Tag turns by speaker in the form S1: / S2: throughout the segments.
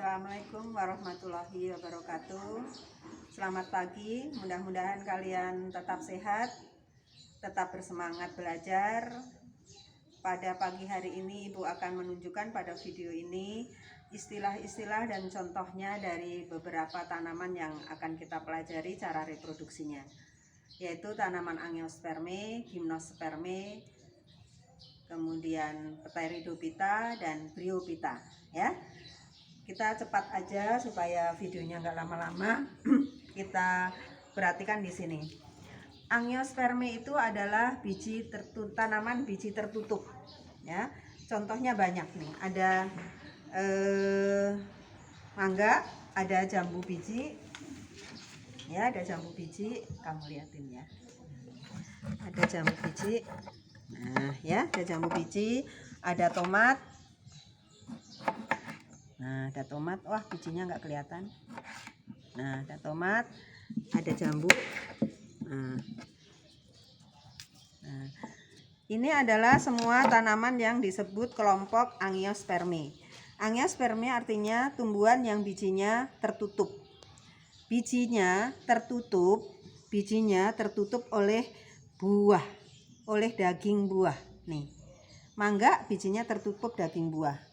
S1: Assalamualaikum warahmatullahi wabarakatuh. Selamat pagi, mudah-mudahan kalian tetap sehat, tetap bersemangat belajar. Pada pagi hari ini Ibu akan menunjukkan pada video ini istilah-istilah dan contohnya dari beberapa tanaman yang akan kita pelajari cara reproduksinya, yaitu tanaman Angiospermae, Gymnospermae, kemudian Pteridophyta dan Bryophyta ya. Kita cepat aja supaya videonya nggak lama-lama. Kita perhatikan di sini. Angiospermae itu adalah tanaman biji tertutup ya. Contohnya banyak nih. Ada mangga, ada jambu biji. Ya, ada jambu biji, kamu liatin ya. Ada jambu biji. Nah, ya, ada jambu biji, ada tomat. Nah, ada tomat. Wah, bijinya nggak kelihatan. Nah, ada tomat, ada jambu. Nah, ini adalah semua tanaman yang disebut kelompok Angiospermae. Angiospermae artinya tumbuhan yang bijinya tertutup. Bijinya tertutup oleh buah, oleh daging buah. Nih, mangga bijinya tertutup daging buah.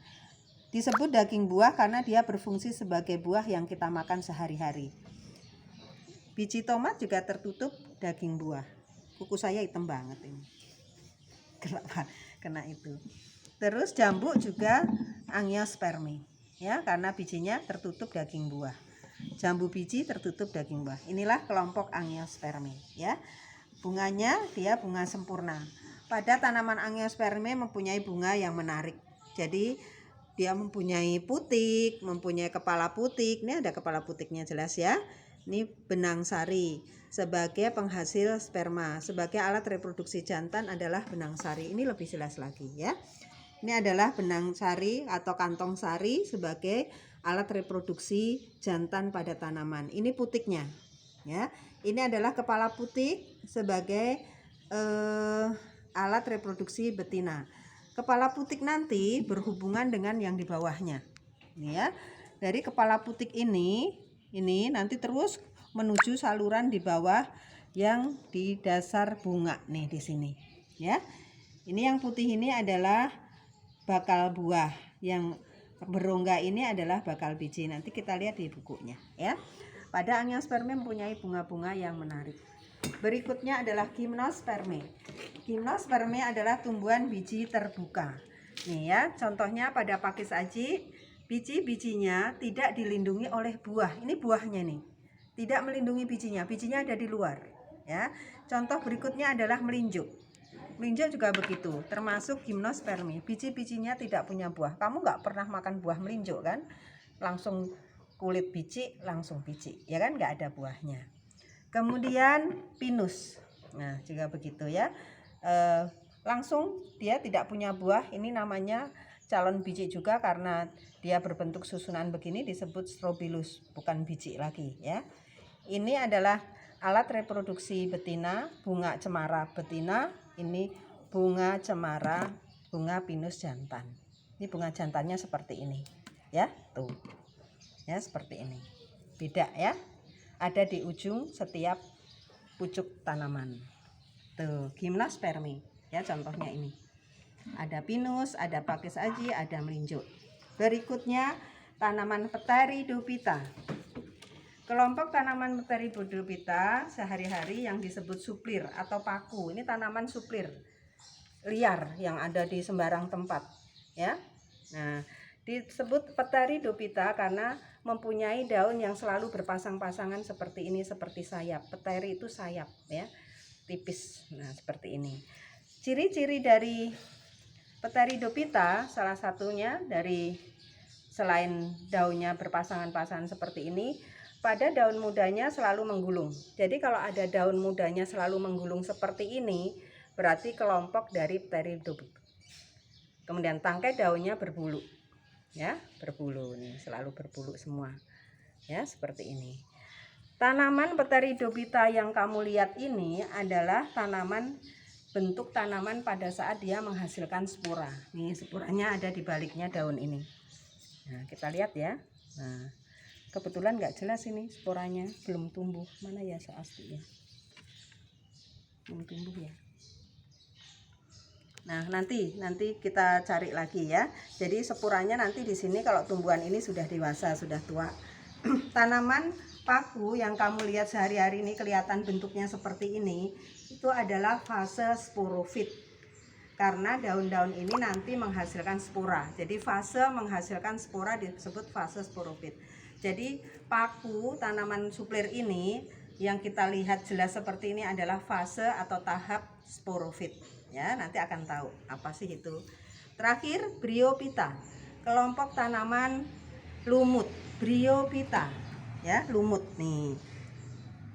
S1: Disebut daging buah karena dia berfungsi sebagai buah yang kita makan sehari-hari. Biji tomat juga tertutup daging buah. Kuku saya hitam banget ini. Kena itu. Terus jambu juga Angiospermae ya, karena bijinya tertutup daging buah. Jambu biji tertutup daging buah. Inilah kelompok Angiospermae ya. Bunganya dia bunga sempurna. Pada tanaman Angiospermae mempunyai bunga yang menarik. Jadi dia mempunyai putik, mempunyai kepala putik. Ini ada kepala putiknya jelas ya. Ini benang sari sebagai penghasil sperma. Sebagai alat reproduksi jantan adalah benang sari. Ini lebih jelas lagi ya. Ini adalah benang sari atau kantong sari sebagai alat reproduksi jantan pada tanaman. Ini putiknya ya. Ini adalah kepala putik sebagai alat reproduksi betina. Kepala putik nanti berhubungan dengan yang di bawahnya. Ini ya. Dari kepala putik ini nanti terus menuju saluran di bawah yang di dasar bunga nih di sini. Ya. Ini yang putih ini adalah bakal buah. Yang berongga ini adalah bakal biji. Nanti kita lihat di bukunya ya. Pada Angiospermae mempunyai bunga-bunga yang menarik. Berikutnya adalah Gymnospermae. Gymnospermae adalah tumbuhan biji terbuka. Nih ya, contohnya pada pakis aji, biji-bijinya tidak dilindungi oleh buah. Ini buahnya nih. Tidak melindungi bijinya. Bijinya ada di luar, ya. Contoh berikutnya adalah melinjuk. Melinjuk juga begitu, termasuk Gymnospermae. Biji-bijinya tidak punya buah. Kamu nggak pernah makan buah melinjuk kan? Langsung kulit biji, langsung biji, ya kan? Nggak ada buahnya. Kemudian pinus, nah juga begitu ya, langsung dia tidak punya buah. Ini namanya calon biji juga karena dia berbentuk susunan begini, disebut strobilus, bukan biji lagi ya. Ini adalah alat reproduksi betina, bunga cemara betina. Ini bunga cemara, bunga pinus jantan. Ini bunga jantannya seperti ini ya, tuh ya, seperti ini. Beda ya, ada di ujung setiap pucuk tanaman. Tuh, Gymnospermae ya, contohnya ini. Ada pinus, ada pakis aji, ada melinjuk. Berikutnya tanaman Pteridophyta. Kelompok tanaman Pteridophyta sehari-hari yang disebut suplir atau paku. Ini tanaman suplir liar yang ada di sembarang tempat ya. Nah, disebut Pteridophyta karena mempunyai daun yang selalu berpasang-pasangan seperti ini, seperti sayap. Pteri itu sayap ya, tipis. Nah, seperti ini. Ciri-ciri dari Pteridophyta salah satunya dari selain daunnya berpasangan-pasangan seperti ini, pada daun mudanya selalu menggulung. Jadi kalau ada daun mudanya selalu menggulung seperti ini, berarti kelompok dari Pteridophyta. Kemudian tangkai daunnya berbulu. Ya, berbulu nih, selalu berbulu semua. Ya, seperti ini. Tanaman Pteridophyta yang kamu lihat ini adalah bentuk tanaman pada saat dia menghasilkan spora. Nih, sporanya ada di baliknya daun ini. Nah, kita lihat ya. Nah, kebetulan nggak jelas ini sporanya belum tumbuh. Mana ya aslinya? Belum tumbuh ya. Nah, nanti kita cari lagi ya. Jadi sporanya nanti di sini kalau tumbuhan ini sudah dewasa, sudah tua. Tanaman paku yang kamu lihat sehari-hari ini kelihatan bentuknya seperti ini, itu adalah fase sporofit. Karena daun-daun ini nanti menghasilkan spora. Jadi fase menghasilkan spora disebut fase sporofit. Jadi paku tanaman suplir ini yang kita lihat jelas seperti ini adalah fase atau tahap sporofit. Ya, nanti akan tahu apa sih itu. Terakhir, Bryophyta, kelompok tanaman lumut. Bryophyta, ya, lumut nih.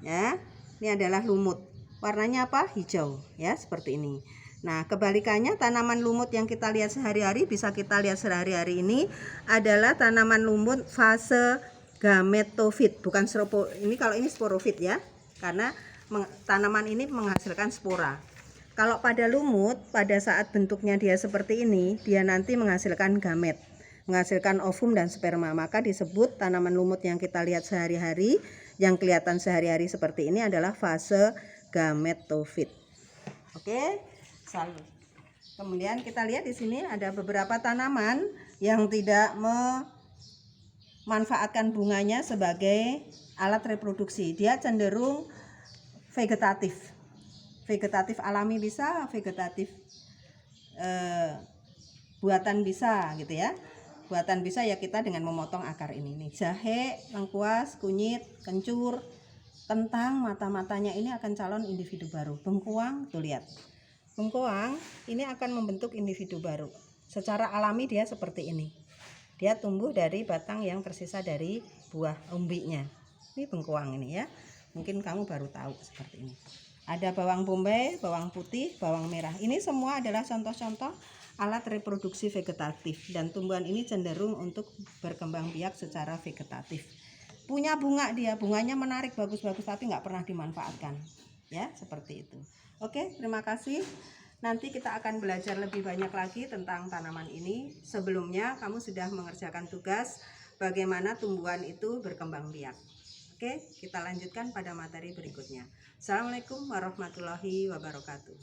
S1: Ya, ini adalah lumut. Warnanya apa? Hijau, ya, seperti ini. Nah, kebalikannya tanaman lumut yang kita lihat sehari-hari, bisa kita lihat sehari-hari ini adalah tanaman lumut fase gametofit, bukan ini kalau ini sporofit ya, karena tanaman ini menghasilkan spora. Kalau pada lumut, pada saat bentuknya dia seperti ini, dia nanti menghasilkan gamet, menghasilkan ovum dan sperma. Maka disebut tanaman lumut yang kita lihat sehari-hari, yang kelihatan sehari-hari seperti ini adalah fase gametofit. Oke. Kemudian kita lihat di sini ada beberapa tanaman yang tidak memanfaatkan bunganya sebagai alat reproduksi. Dia cenderung vegetatif. Vegetatif alami bisa, vegetatif buatan bisa gitu ya. Buatan bisa ya kita dengan memotong akar ini nih. Jahe, lengkuas, kunyit, kencur, kentang, mata-matanya ini akan calon individu baru. Bengkuang, tuh lihat. Bengkoang ini akan membentuk individu baru. Secara alami dia seperti ini. Dia tumbuh dari batang yang tersisa dari buah umbinya. Ini bengkoang ini ya. Mungkin kamu baru tahu seperti ini. Ada bawang bombay, bawang putih, bawang merah. Ini semua adalah contoh-contoh alat reproduksi vegetatif. Dan tumbuhan ini cenderung untuk berkembang biak secara vegetatif. Punya bunga dia, bunganya menarik, bagus-bagus, tapi nggak pernah dimanfaatkan. Ya, seperti itu. Oke, terima kasih. Nanti kita akan belajar lebih banyak lagi tentang tanaman ini. Sebelumnya kamu sudah mengerjakan tugas bagaimana tumbuhan itu berkembang biak. Oke, kita lanjutkan pada materi berikutnya. Assalamualaikum warahmatullahi wabarakatuh.